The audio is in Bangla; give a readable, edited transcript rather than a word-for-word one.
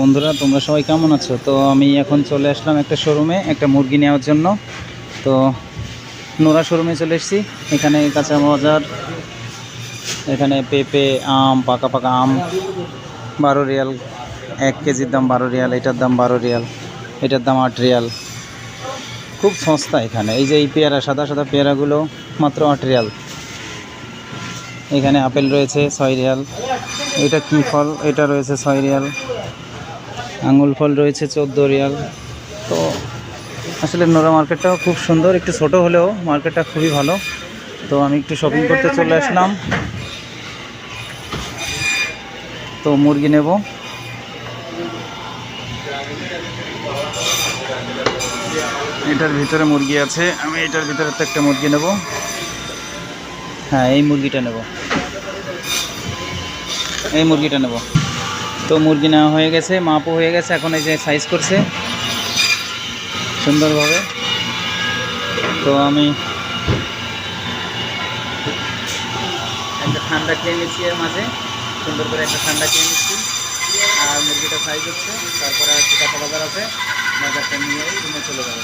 বন্ধুরা, তোমরা সবাই কেমন আছো? তো আমি এখন চলে আসলাম একটা শোরুমে একটা মুরগি নেওয়ার জন্য। তো নোরা শোরুমে চলে এসেছি। এখানে কাঁচা বাজার, এখানে পেঁপে, আম, পাকা পাকা আম 12 রিয়াল। 1 কেজির দাম 12 রিয়াল, এটার দাম 12 রিয়াল, এটার দাম 8 রিয়াল। খুব সস্তা এখানে। এই যে এই পেয়ারা, সাদা সাদা পেয়ারাগুলো মাত্র 8 রিয়াল। এখানে আপেল রয়েছে 6 রিয়াল। এটা কি ফল? এটা রয়েছে 6 রিয়াল। আঙুল ফল রয়েছে 14 রিয়াল। তো আসলে নোরা মার্কেটটাও খুব সুন্দর, একটু ছোট হলেও মার্কেটটা খুবই ভালো। তো আমি একটু শপিং করতে চলে আসলাম। তো মুরগি নেব। এটার ভিতরে মুরগি আছে, আমি এটার ভিতরে তো একটা মুরগি নেব। হ্যাঁ, এই মুরগিটা নেব, এই মুরগিটা নেব। তো মুরগি নেওয়া হয়ে গেছে, মাপও হয়ে গেছে। এখন এই যে সাইজ করছে সুন্দরভাবে। তো আমি একটা ঠান্ডা খেয়ে নিচ্ছি, এর মাঝে সুন্দর করে একটা ঠান্ডা খেয়ে নিচ্ছি। আর মুরগিটা সাইজ হচ্ছে, তারপরে আর কাঁচা বাজার আছে, বাজারটা নিয়ে রুমে চলে যাবে।